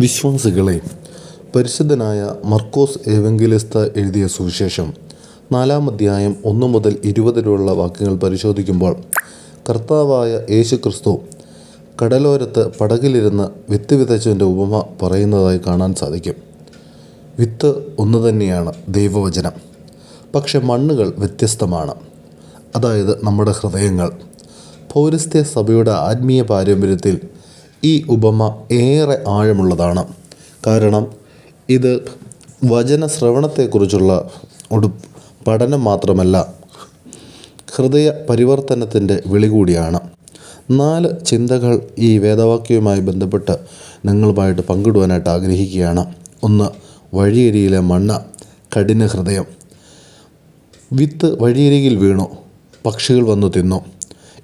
വിശ്വാസികളെ, പരിശുദ്ധനായ മർക്കോസ് ഏവങ്കലിസ്ത എഴുതിയ സുവിശേഷം 4-ാം അധ്യായം 1 മുതൽ 20 വരെയുള്ള വാക്യങ്ങൾ പരിശോധിക്കുമ്പോൾ കർത്താവായ യേശുക്രിസ്തു കടലോരത്ത് പടകിലിരുന്ന് വിത്ത് വിതച്ചവൻ്റെ ഉപമ പറയുന്നതായി കാണാൻ സാധിക്കും. വിത്ത് ഒന്ന് തന്നെയാണ്, ദൈവവചനം. പക്ഷെ മണ്ണുകൾ വ്യത്യസ്തമാണ്. അതായത് നമ്മുടെ ഹൃദയങ്ങൾ. പൗരസ്ത്യ സഭയുടെ ആത്മീയ പാരമ്പര്യത്തിൽ ഈ ഉപമ ഏറെ ആഴമുള്ളതാണ്. കാരണം ഇത് വചന ശ്രവണത്തെക്കുറിച്ചുള്ള ഒരു പഠനം മാത്രമല്ല, ഹൃദയ പരിവർത്തനത്തിൻ്റെ വിളി കൂടിയാണ്. 4 ചിന്തകൾ ഈ വേദവാക്യവുമായി ബന്ധപ്പെട്ട് നിങ്ങളുമായിട്ട് പങ്കിടുവാനായിട്ട് ആഗ്രഹിക്കുകയാണ്. 1. വഴിയരികിലെ മണ്ണ്, കഠിന ഹൃദയം. വിത്ത് വഴിയരികിൽ വീണു, പക്ഷികൾ വന്നു തിന്നു.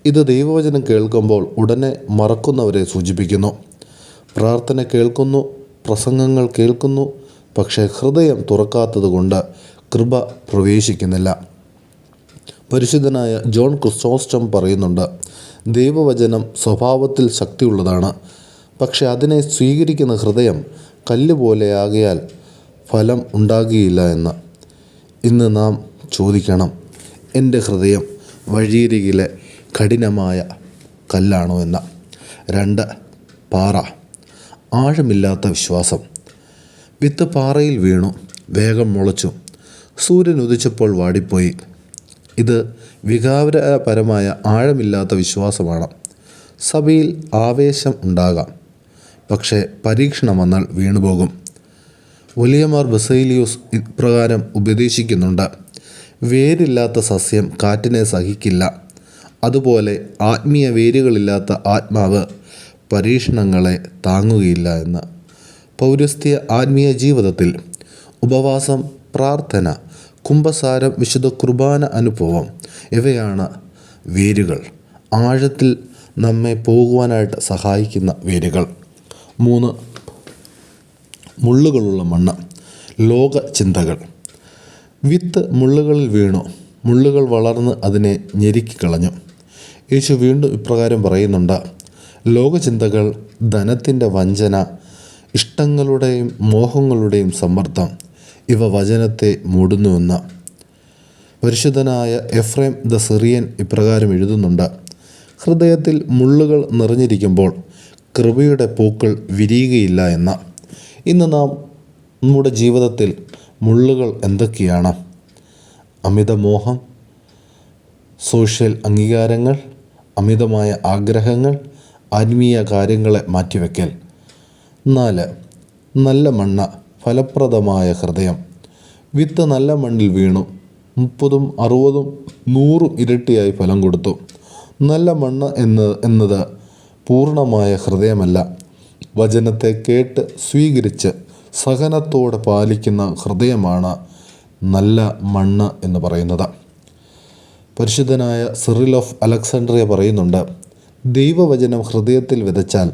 ഇത് ദൈവവചനം കേൾക്കുമ്പോൾ ഉടനെ മറക്കുന്നവരെ സൂചിപ്പിക്കുന്നു. പ്രാർത്ഥന കേൾക്കുന്നു, പ്രസംഗങ്ങൾ കേൾക്കുന്നു, പക്ഷേ ഹൃദയം തുറക്കാത്തത് കൊണ്ട് കൃപ പ്രവേശിക്കുന്നില്ല. പരിശുദ്ധനായ ജോൺ ക്രിസോസ്റ്റം പറയുന്നുണ്ട്, ദൈവവചനം സ്വഭാവത്തിൽ ശക്തിയുള്ളതാണ്, പക്ഷെ അതിനെ സ്വീകരിക്കുന്ന ഹൃദയം കല്ലുപോലെയാകിയാൽ ഫലം ഉണ്ടാകുകയില്ല എന്ന്. ഇന്ന് നാം ചോദിക്കണം, എൻ്റെ ഹൃദയം വഴിയരികിലെ കഠിനമായ കല്ലാണോ എന്ന്. 2. പാറ, ആഴമില്ലാത്ത വിശ്വാസം. വിത്ത് പാറയിൽ വീണു, വേഗം മുളച്ചു, സൂര്യൻ ഉദിച്ചപ്പോൾ വാടിപ്പോയി. ഇത് വികാരപരമായ ആഴമില്ലാത്ത വിശ്വാസമാണ്. സഭയിൽ ആവേശം ഉണ്ടാകാം, പക്ഷേ പരീക്ഷണം വന്നാൽ വീണുപോകും. വലിയമാർ ബസേലിയോസ് ഇപ്രകാരം ഉപദേശിക്കുന്നുണ്ട്, വേരില്ലാത്ത സസ്യം കാറ്റിനെ സഹിക്കില്ല. അതുപോലെ ആത്മീയ വേരുകളില്ലാത്ത ആത്മാവ് പരീക്ഷണങ്ങളെ താങ്ങുകയില്ല എന്ന്. പൗരസ്ത്യ ആത്മീയ ജീവിതത്തിൽ ഉപവാസം, പ്രാർത്ഥന, കുമ്പസാരം, വിശുദ്ധ കുർബാന അനുഭവം ഇവയാണ് വേരുകൾ, ആഴത്തിൽ നമ്മെ പോകുവാനായിട്ട് സഹായിക്കുന്ന വേരുകൾ. 3. മുള്ളുകളുള്ള മണ്ണ്, ലോക ചിന്തകൾ. വിത്ത് മുള്ളുകളിൽ വീണു, മുള്ളുകൾ വളർന്ന് അതിനെ ഞെരുക്കിക്കളഞ്ഞു. യേശു വീണ്ടും ഇപ്രകാരം പറയുന്നുണ്ട്, ലോകചിന്തകൾ, ധനത്തിൻ്റെ വഞ്ചന, ഇഷ്ടങ്ങളുടെയും മോഹങ്ങളുടെയും സമ്മർദ്ദം ഇവ വചനത്തെ മൂടുന്നുവെന്ന്. പരിശുദ്ധനായ എഫ്രേം ദ സിറിയൻ ഇപ്രകാരം എഴുതുന്നുണ്ട്, ഹൃദയത്തിൽ മുള്ളുകൾ നിറഞ്ഞിരിക്കുമ്പോൾ കൃപയുടെ പൂക്കൾ വിരിയുകയില്ല എന്ന്. ഇന്ന് നാം നമ്മുടെ ജീവിതത്തിൽ മുള്ളുകൾ എന്തൊക്കെയാണ്? അമിതമോഹം, സോഷ്യൽ അംഗീകാരങ്ങൾ, അമിതമായ ആഗ്രഹങ്ങൾ, ആത്മീയ കാര്യങ്ങളെ മാറ്റിവെക്കൽ. 4. നല്ല മണ്ണ്, ഫലപ്രദമായ ഹൃദയം. വിത്ത് നല്ല മണ്ണിൽ വീണു, 30, 60, 100 ഇരട്ടിയായി ഫലം കൊടുത്തു. നല്ല മണ്ണ് എന്നത് പൂർണ്ണമായ ഹൃദയമല്ല, വചനത്തെ കേട്ട് സ്വീകരിച്ച് സഹനത്തോടെ പാലിക്കുന്ന ഹൃദയമാണ് നല്ല മണ്ണ് എന്ന് പറയുന്നത്. പരിശുദ്ധനായ സിറിൽ ഓഫ് അലക്സാണ്ട്രിയ പറയുന്നുണ്ട്, ദൈവവചനം ഹൃദയത്തിൽ വിതച്ചാൽ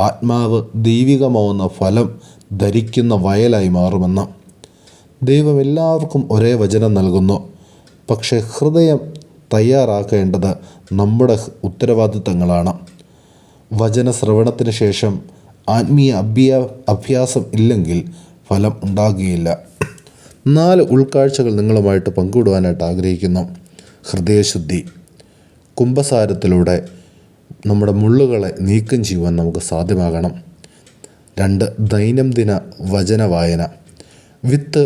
ആത്മാവ് ദൈവികമാവുന്ന ഫലം ധരിക്കുന്ന വയലായി മാറുമെന്ന്. ദൈവം എല്ലാവർക്കും ഒരേ വചനം നൽകുന്നു, പക്ഷേ ഹൃദയം തയ്യാറാക്കേണ്ടത് നമ്മുടെ ഉത്തരവാദിത്തങ്ങളാണ്. വചന ശ്രവണത്തിന് ശേഷം ആത്മീയ അഭ്യാസം ഇല്ലെങ്കിൽ ഫലം ഉണ്ടാകുകയില്ല. 4 ഉൾക്കാഴ്ചകൾ നിങ്ങളുമായിട്ട് പങ്കിടുവാനായിട്ട് ആഗ്രഹിക്കുന്നു. ഹൃദയശുദ്ധി, കുമ്പസാരത്തിലൂടെ നമ്മുടെ മുള്ളുകളെ നീക്കം ചെയ്യുവാൻ നമുക്ക് സാധ്യമാകണം. 2. ദൈനംദിന വചന വായന. വിത്ത്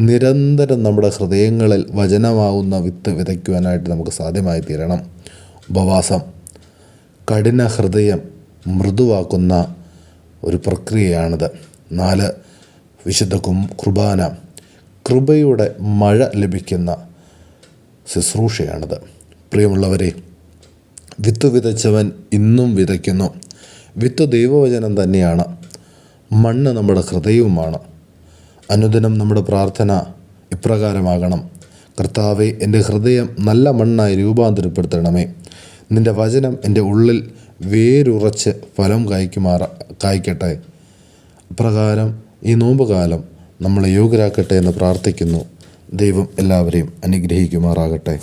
നിരന്തരം നമ്മുടെ ഹൃദയങ്ങളിൽ വചനമാവുന്ന വിത്ത് വിതയ്ക്കുവാനായിട്ട് നമുക്ക് സാധ്യമായി തീരണം. ഉപവാസം, കഠിന ഹൃദയം മൃദുവാക്കുന്ന ഒരു പ്രക്രിയയാണിത്. 4. വിശുദ്ധ കുർബാന, കൃപയുടെ മഴ ലഭിക്കുന്ന ശുശ്രൂഷയാണിത്. പ്രിയമുള്ളവരെ, വിത്ത് വിതച്ചവൻ ഇന്നും വിതയ്ക്കുന്നു. വിത്ത് ദൈവവചനം തന്നെയാണ്, മണ്ണ് നമ്മുടെ ഹൃദയവുമാണ്. അനുദിനം നമ്മുടെ പ്രാർത്ഥന ഇപ്രകാരമാകണം, കർത്താവേ, എൻ്റെ ഹൃദയം നല്ല മണ്ണായി രൂപാന്തരപ്പെടുത്തണമേ. നിൻ്റെ വചനം എൻ്റെ ഉള്ളിൽ വേരുറച്ച് ഫലം കായ്ക്കട്ടെ. ഇപ്രകാരം ഈ നോമ്പുകാലം നമ്മളെ യോഗ്യരാക്കട്ടെ എന്ന് പ്രാർത്ഥിക്കുന്നു. ദൈവം എല്ലാവരെയും അനുഗ്രഹിക്കുമാറാകട്ടെ.